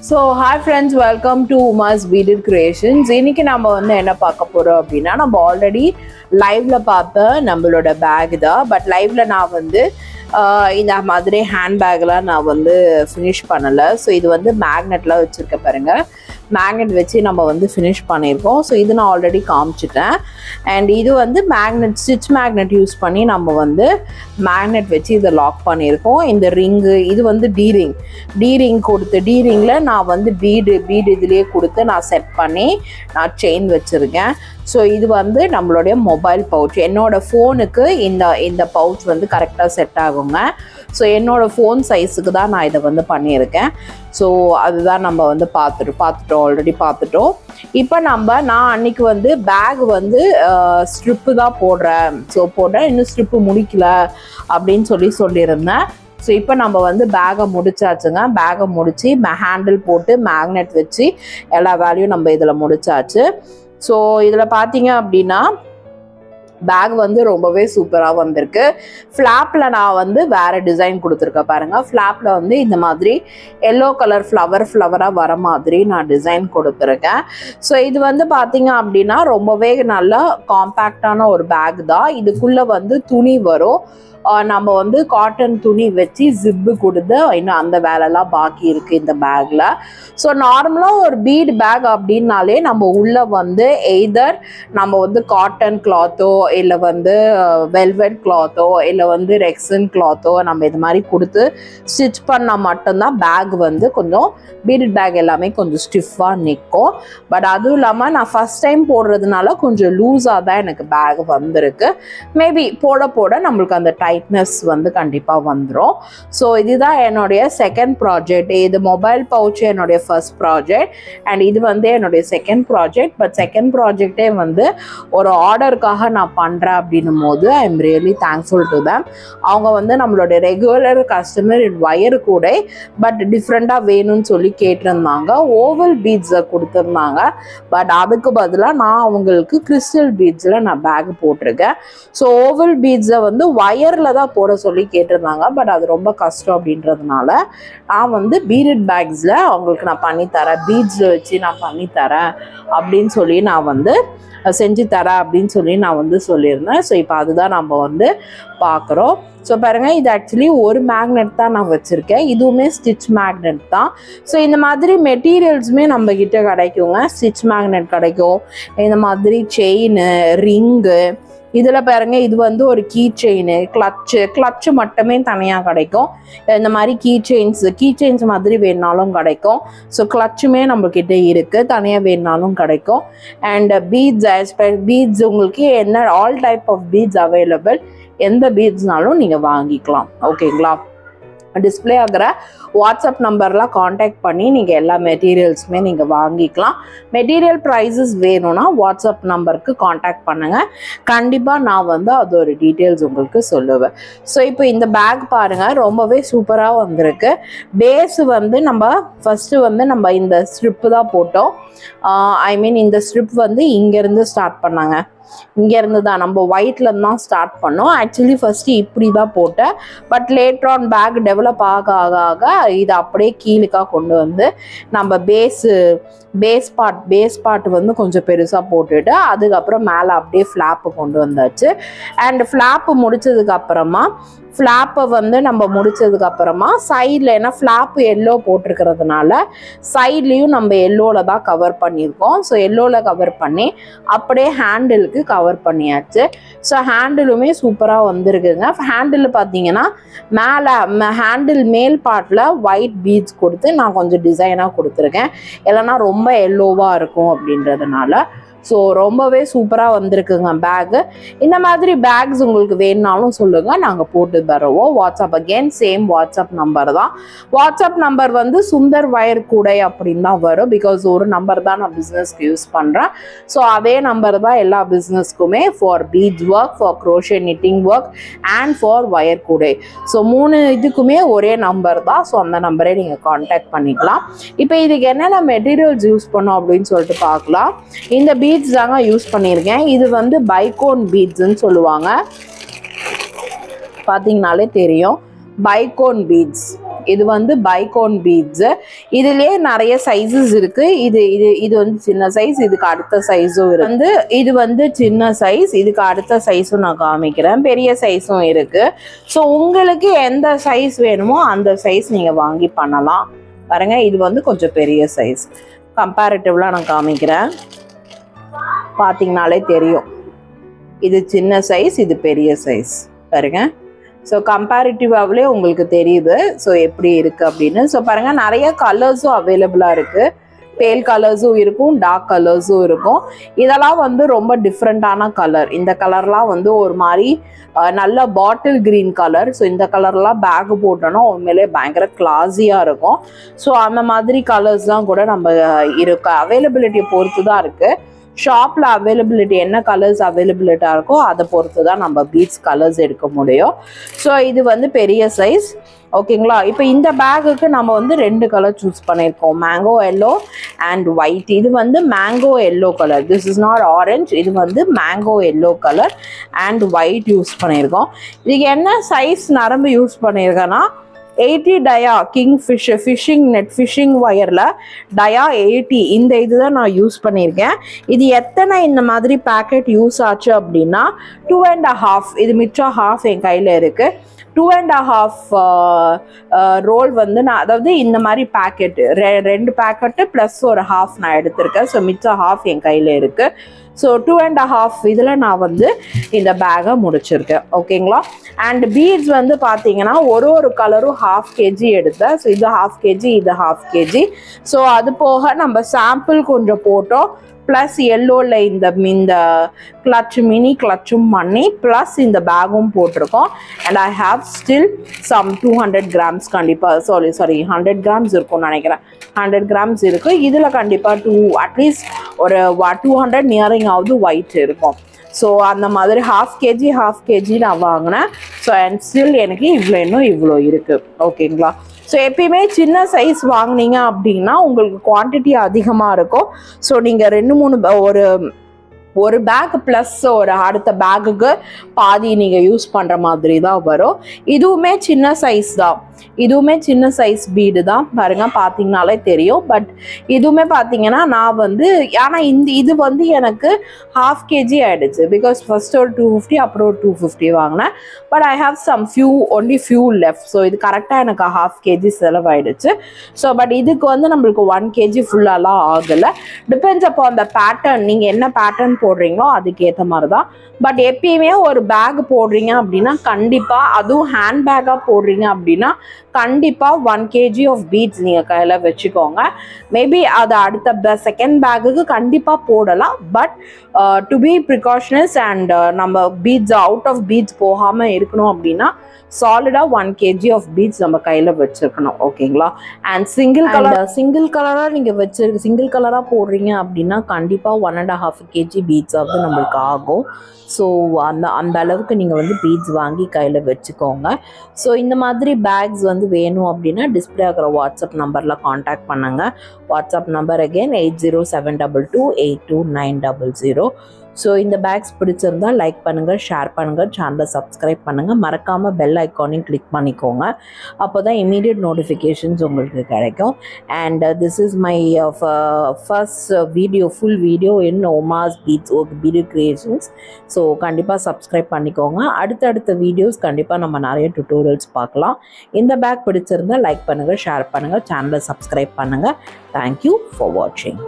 So hi friends, welcome to Uma's Beaded Creations. இன்னைக்கு நம்ம வந்து என்ன பார்க்க போறோம் அப்படின்னா, நம்ம ஆல்ரெடி லைவ்ல பார்த்த நம்மளோட பேக் தான். பட் லைவ்ல நான் வந்து இந்த மாதிரி ஹேண்ட்பேக்லாம் நான் வந்து ஃபினிஷ் பண்ணலை. ஸோ இது வந்து மேக்னெட்லாம் வச்சுருக்க பாருங்க, மேக்னெட் வச்சு நம்ம வந்து ஃபினிஷ் பண்ணியிருக்கோம். ஸோ இது நான் ஆல்ரெடி காமிச்சிட்டேன். அண்ட் இது வந்து மேக்னெட், ஸ்டிச் மேக்னெட் யூஸ் பண்ணி நம்ம வந்து மேக்னெட் வச்சு இதை லாக் பண்ணியிருக்கோம். இந்த ரிங்கு இது வந்து டீரிங் கொடுத்து, டீரிங்கில் நான் வந்து பீடு இதுலேயே கொடுத்து நான் செட் பண்ணி நான் செயின் வச்சுருக்கேன். ஸோ இது வந்து நம்மளுடைய மொபைல் பவுச். என்னோடய ஃபோனுக்கு இந்த பவுச் வந்து கரெக்டாக செட் ஆகுங்க. ஸோ என்னோடய ஃபோன் சைஸுக்கு தான் நான் இதை வந்து பண்ணியிருக்கேன். ஸோ அதுதான் நம்ம வந்து பார்த்துட்டோம் ஆல்ரெடி பார்த்துட்டோம். இப்போ நான் அன்னைக்கு வந்து பேக் வந்து ஸ்ட்ரிப்பு தான் போடுறேன், இன்னும் ஸ்ட்ரிப்பு முடிக்கல அப்படின்னு சொல்லியிருந்தேன். ஸோ இப்போ நம்ம வந்து பேகை முடிச்சாச்சுங்க. பேகை முடித்து ஹேண்டில் போட்டு மேக்னெட் வச்சு எல்லா வேலையும் நம்ம இதில் முடிச்சாச்சு. ஸோ இதில் பார்த்தீங்க அப்படின்னா பேக் வந்து ரொம்பவே சூப்பராக வந்திருக்கு. ஃப்ளாப்பில் நான் வந்து வேறு டிசைன் கொடுத்துருக்கேன் பாருங்கள். ஃப்ளாப்பில் வந்து இந்த மாதிரி எல்லோ கலர் ஃப்ளவராக வர மாதிரி நான் டிசைன் கொடுத்துருக்கேன். ஸோ இது வந்து பார்த்தீங்க அப்படின்னா ரொம்பவே நல்லா காம்பேக்டான ஒரு பேக் தான். இதுக்குள்ளே வந்து துணி வரும், நம்ம வந்து காட்டன் துணி வச்சு ஜிப்பு கொடுத்து இன்னும் அந்த வேலைலாம் பாக்கி இருக்குது இந்த பேக்கில். ஸோ நார்மலாக ஒரு பீட் பேக் அப்படின்னாலே நம்ம உள்ளே வந்து எய்தர் நம்ம வந்து காட்டன் கிளாத்தோ இல்லை வந்து வெல்வெட் கிளாத்தோ இல்லை வந்து ரெக்ஸன் கிளாத்தோ நம்ம இது மாதிரி கொடுத்து ஸ்டிச் பண்ணால் மட்டும்தான் பேக் வந்து கொஞ்சம் பீடட் பேக் எல்லாமே கொஞ்சம் ஸ்டிஃபாக நிற்கும். பட் அதுவும் இல்லாமல் நான் ஃபஸ்ட் டைம் போடுறதுனால கொஞ்சம் லூஸாக தான் எனக்கு பேக் வந்திருக்கு. மேபி போட நம்மளுக்கு அந்த டைட்னஸ் வந்து கண்டிப்பாக வந்துடும். ஸோ இதுதான் என்னுடைய செகண்ட் ப்ராஜெக்ட். இது மொபைல் பவுச் என்னுடைய ஃபர்ஸ்ட் ப்ராஜெக்ட் அண்ட் இது வந்து என்னுடைய செகண்ட் ப்ராஜெக்ட். பட் செகண்ட் ப்ராஜெக்டே வந்து ஒரு ஆர்டருக்காக நான் பண்ணுறேன் அப்படின்னும் போது I am really thankful to them. அவங்க வந்து நம்மளுடைய ரெகுலர் கஸ்டமர் வயர் கூட பட் டிஃப்ரெண்ட்டாக வேணும்னு சொல்லி கேட்டிருந்தாங்க. ஓவல் பீட்ஸை கொடுத்துருந்தாங்க. பட் அதுக்கு பதிலாக நான் அவங்களுக்கு கிறிஸ்டல் பீட்ஸில் நான் பேக் போட்டிருக்கேன். ஸோ ஓவல் பீட்ஸை வந்து வயரில் தான் போட சொல்லி கேட்டிருந்தாங்க. பட் அது ரொம்ப கஷ்டம் அப்படின்றதுனால நான் வந்து பீடட் பேக்ஸில் அவங்களுக்கு நான் பண்ணித்தரேன், பீட்ஸில் வச்சு நான் பண்ணித்தரேன் அப்படின்னு சொல்லி நான் வந்து செஞ்சு தரேன் அப்படின்னு சொல்லி நான் வந்து சொல்லியிருந்தேன். ஸோ இப்போ அதுதான் நம்ம வந்து பார்க்குறோம். ஸோ பாருங்கள், இது ஆக்சுவலி ஒரு மேக்னெட் தான் நான் வச்சுருக்கேன். இதுவுமே ஸ்டிச் மேக்னெட் தான். ஸோ இந்த மாதிரி மெட்டீரியல்ஸுமே நம்மக்கிட்ட கிடைக்குங்க. ஸ்டிச் மேக்னெட் கிடைக்கும், இந்த மாதிரி செயின், ரிங்கு. இதில் பாருங்க, இது வந்து ஒரு கீ செயின், கிளச்சு மட்டுமே தனியாக கிடைக்கும். இந்த மாதிரி கீ செயின்ஸ் மாதிரி வேணுனாலும் கிடைக்கும். ஸோ கிளச்சுமே நம்மக்கிட்ட இருக்குது, தனியாக வேணுனாலும் கிடைக்கும். அண்ட் பீட்ஸ் உங்களுக்கு என்ன all type of beads available, எந்த பீட்ஸ்னாலும் நீங்கள் வாங்கிக்கலாம். ஓகேங்களா? டிஸ்பிளே ஆகிற வாட்ஸ்அப் நம்பர்லாம் காண்டாக்ட் பண்ணி நீங்கள் எல்லா மெட்டீரியல்ஸுமே நீங்கள் வாங்கிக்கலாம். மெட்டீரியல் ப்ரைஸஸ் வேணும்னா வாட்ஸ்அப் நம்பருக்கு காண்டாக்ட் பண்ணுங்கள். கண்டிப்பாக நான் வந்து அது ஒரு டீட்டெயில்ஸ் உங்களுக்கு சொல்லுவேன். ஸோ இப்போ இந்த பேக் பாருங்கள், ரொம்பவே சூப்பராக வந்திருக்கு. பேஸ் வந்து நம்ம ஃபஸ்ட்டு வந்து நம்ம இந்த ஸ்ட்ரிப்பு தான் போட்டோம். இந்த ஸ்ட்ரிப் வந்து இங்கேருந்து ஸ்டார்ட் பண்ணாங்க. இங்கேருந்து தான் நம்ம ஒயிட்லேருந்து தான் ஸ்டார்ட் பண்ணோம். ஆக்சுவலி ஃபஸ்ட்டு இப்படி தான் போட்டேன். But later on bag develop ஆக இதை அப்படியே கீழுக்காக கொண்டு வந்து நம்ம பேஸ் பார்ட் வந்து கொஞ்சம் பெருசாக போட்டுட்டு அதுக்கப்புறம் மேலே அப்படியே ஃப்ளாப்பு கொண்டு வந்தாச்சு. அண்ட் ஃப்ளாப்பு முடிச்சதுக்கப்புறமா ஃப்ளாப்பை வந்து நம்ம முடிச்சதுக்கப்புறமா சைடில், ஏன்னா ஃப்ளாப்பு எல்லோ போட்டிருக்கிறதுனால சைட்லேயும் நம்ம எல்லோவில் தான் கவர் பண்ணியிருக்கோம். ஸோ எல்லோவில் கவர் பண்ணி அப்படியே ஹேண்டிலுக்கு கவர் பண்ணியாச்சு. ஸோ ஹேண்டிலுமே சூப்பராக வந்திருக்குங்க. ஹேண்டில் பார்த்தீங்கன்னா ஹேண்டில் மேல் பார்ட்டில் ஒயிட் பீட்ஸ் கொடுத்து நான் கொஞ்சம் டிசைனாக கொடுத்துருக்கேன், இல்லைன்னா ரொம்ப எல்லோவாக இருக்கும் அப்படின்றதுனால. ஸோ ரொம்பவே சூப்பராக வந்திருக்குங்க பேக்கு. இந்த மாதிரி பேக்ஸ் உங்களுக்கு வேணுனாலும் சொல்லுங்கள், நாங்கள் போட்டு தருவோம். WhatsApp again same WhatsApp number தான். வாட்ஸ்அப் நம்பர் வந்து சுந்தர் வயர் கூடை அப்படின்னு தான் வரும். பிகாஸ் ஒரு நம்பர் தான் நான் பிஸ்னஸ்க்கு யூஸ் பண்ணுறேன். ஸோ அதே நம்பர் தான் எல்லா பிஸ்னஸ்க்குமே, for beads work, for crochet knitting work and for wire கூடை. ஸோ 3 இதுக்குமே ஒரே நம்பர் தான். ஸோ அந்த நம்பரே நீங்கள் கான்டாக்ட் பண்ணிக்கலாம். இப்போ இதுக்கு என்னென்ன மெட்டீரியல்ஸ் யூஸ் பண்ணோம் அப்படின்னு சொல்லிட்டு பார்க்கலாம். இந்த பீட்ஸ் தாங்க யூஸ் பண்ணியிருக்கேன். இது வந்து பைகோன் பீட்ஸ்ன்னு சொல்லுவாங்க, பார்த்தீங்கனாலே தெரியும். Bicone beads. இது வந்து பைகோன் பீட்ஸ். இதுலயே நிறைய சைஸஸ் இருக்கு. இது வந்து சின்ன சைஸ், இதுக்கு அடுத்த சைஸும் இருக்கு. இது வந்து சின்ன சைஸ், இதுக்கு அடுத்த சைஸும் நான் காமிக்கிறேன். பெரிய சைஸும் இருக்கு. ஸோ உங்களுக்கு எந்த சைஸ் வேணுமோ அந்த சைஸ் நீங்க வாங்கி பண்ணலாம். பாருங்க, இது வந்து கொஞ்சம் பெரிய சைஸ். கம்பேரிட்டிவ்லாம் நான் காமிக்கிறேன், பார்த்தீங்கனாலே தெரியும். இது சின்ன சைஸ், இது பெரிய சைஸ். பாருங்க, ஸோ கம்பேரிட்டிவாகவே உங்களுக்கு தெரியுது ஸோ எப்படி இருக்குது அப்படின்னு. ஸோ பாருங்கள், நிறைய கலர்ஸும் அவைலபிளாக இருக்குது. பேல் கலர்ஸும் இருக்கும், டார்க் கலர்ஸும் இருக்கும். இதெல்லாம் வந்து ரொம்ப டிஃப்ரெண்ட்டான கலர். இந்த கலர்லாம் வந்து ஒரு மாதிரி நல்ல பாட்டில் க்ரீன் கலர். ஸோ இந்த கலர்லாம் பேக்கு போட்டோன்னா உண்மையிலே பயங்கர கிளாஸியாக இருக்கும். ஸோ அந்த மாதிரி கலர்ஸ்லாம் கூட நம்ம இருக்கு, அவைலபிலிட்டியை பொறுத்து தான் இருக்குது. ஷாப்பில் அவைலபிலிட்டி என்ன கலர்ஸ் அவைலபிலிட்டாக இருக்கோ அதை பொறுத்து தான் நம்ம பீட்ஸ் கலர்ஸ் எடுக்க முடியும். ஸோ இது வந்து பெரிய சைஸ். ஓகேங்களா? இப்போ இந்த பேக்குக்கு நம்ம வந்து 2 கலர் சூஸ் பண்ணியிருக்கோம், மேங்கோ எல்லோ அண்ட் ஒயிட். இது வந்து mango yellow colour, this is not orange. இது வந்து mango yellow colour and white use பண்ணியிருக்கோம். இதுக்கு என்ன சைஸ் நரம்பு யூஸ் பண்ணியிருக்கேன்னா 80 டயா ஃபிஷிங் நெட் ஃபிஷிங் ஒயரில் டயா 80 இந்த இதுதான் நான் யூஸ் பண்ணியிருக்கேன். இது எத்தனை இந்த மாதிரி பேக்கெட் யூஸ் ஆச்சு அப்படின்னா 2.5. இது மிச்சம் ஹாஃப் என் கையில் இருக்குது. 2.5 ரோல் வந்து நான், அதாவது இந்த மாதிரி பேக்கெட்டு 2 பேக்கெட்டு ப்ளஸ் ஒரு ஹாஃப் நான் எடுத்திருக்கேன். ஸோ மிச்சம் ஹாஃப் என் கையில் இருக்குது. ஸோ 2.5 இதில் நான் வந்து இந்த பேக்கை முடிச்சிருக்கேன். ஓகேங்களா? அண்ட் பீட்ஸ் வந்து பார்த்தீங்கன்னா ஒரு கலரும் 1/2 kg எடுத்தேன். ஸோ இது 1/2 kg, இது 1/2 kg. ஸோ அது போக நம்ம சாம்பிள் கொஞ்சம் போட்டோம், ப்ளஸ் எல்லோவில் இந்த கிளச் மினி கிளச்சும் பண்ணி ப்ளஸ் இந்த பேக்கும் போட்டிருக்கோம். And I have still some 200 grams கண்டிப்பாக, சாரி 100 grams இருக்கும்னு நினைக்கிறேன். 100 grams இருக்குது. இதில் கண்டிப்பாக அட்லீஸ்ட் ஒரு 200 நியரிங் ஆகுது ஒயிட் இருக்கும். ஸோ அந்த மாதிரி 1/2 kg நான் வாங்கினேன். ஸோ அண்ட் ஸ்டில் எனக்கு இவ்வளோ இருக்குது. ஓகேங்களா? ஸோ எப்பயுமே சின்ன சைஸ் வாங்கினீங்க அப்படின்னா உங்களுக்கு குவான்டிட்டி அதிகமாக இருக்கும். ஸோ நீங்கள் 2-3 ஒரு பேக் ப்ளஸ் ஒரு அடுத்த பேக்குக்கு பாதி நீங்கள் யூஸ் பண்ணுற மாதிரி தான் வரும். இதுவுமே சின்ன சைஸ் தான், இதுவுமே சின்ன சைஸ் பீடு தான். பாருங்க, பார்த்தீங்கனாலே தெரியும். பட் இதுவுமே பார்த்தீங்கன்னா நான் வந்து, ஆனால் இது வந்து எனக்கு 1/2 kg ஆகிடுச்சு. பிகாஸ் ஃபர்ஸ்ட் ஒரு 250 அப்புறம் ஒரு 250 வாங்கினேன். But I have some only few left. So இது கரெக்டாக எனக்கு 1/2 kg செலவாயிடுச்சு. ஸோ பட் இதுக்கு வந்து நம்மளுக்கு 1 kg ஃபுல்லாலாம் ஆகலை. டிபெண்ட்ஸ் அப்போ அந்த பேட்டர்ன், நீங்கள் என்ன பேட்டர்ன் போடுறீங்களோ அதுக்கேற்ற மாதிரி தான். பட் எப்பயுமே ஒரு பேக் போடுறீங்க அப்படின்னா கண்டிப்பாக, அதுவும் ஹேண்ட் பேக்காக போடுறீங்க அப்படின்னா கண்டிப்பாக 1 kg ஆஃப் பீட்ஸ் நீங்கள் கையில் வச்சுக்கோங்க. மேபி அது அடுத்த செகண்ட் பேக்குக்கு கண்டிப்பாக போடலாம். பட் டு பி ப்ரிகாஷனஸ் அண்ட் நம்ம பீட்ஸ் அவுட் ஆஃப் பீட்ஸ் போகாமல் இருக்கணும் அப்படின்னா சாலிடாக 1 kg ஆஃப் பீட்ஸ் நம்ம கையில் வச்சுருக்கணும். ஓகேங்களா? அண்ட் சிங்கிள் கலராக நீங்கள் சிங்கிள் கலராக போடுறீங்க அப்படின்னா கண்டிப்பாக 1.5 kg பீட்ஸ் ஆகுது நம்மளுக்கு ஆகும். ஸோ அந்த அளவுக்கு நீங்கள் வந்து பீட்ஸ் வாங்கி கையில் வச்சுக்கோங்க. ஸோ இந்த மாதிரி பேக்ஸ் வந்து வேணும் அப்படின்னா டிஸ்பிளே ஆகிற வாட்ஸ்அப் நம்பரில் காண்டாக்ட் பண்ணுங்கள். WhatsApp number again 8072282900. ஸோ இந்த பேக்ஸ் பிடிச்சிருந்தா லைக் பண்ணுங்கள், ஷேர் பண்ணுங்கள், சேனலை சப்ஸ்கிரைப் பண்ணுங்கள், மறக்காமல் பெல் ஐக்கானையும் கிளிக் பண்ணிக்கோங்க. அப்போ தான் இமீடியட் நோட்டிஃபிகேஷன்ஸ் உங்களுக்கு கிடைக்கும். And this is my first video, full video in Uma's பீடட் creations. So கண்டிப்பாக சப்ஸ்கிரைப் பண்ணிக்கோங்க. அடுத்தடுத்த வீடியோஸ் கண்டிப்பாக நம்ம நிறைய டுட்டோரியல்ஸ் பார்க்கலாம். இந்த பேக் பிடிச்சிருந்தா லைக் பண்ணுங்கள், ஷேர் பண்ணுங்கள், சேனலை சப்ஸ்கிரைப் பண்ணுங்கள். தேங்க்யூ ஃபார் வாட்சிங்.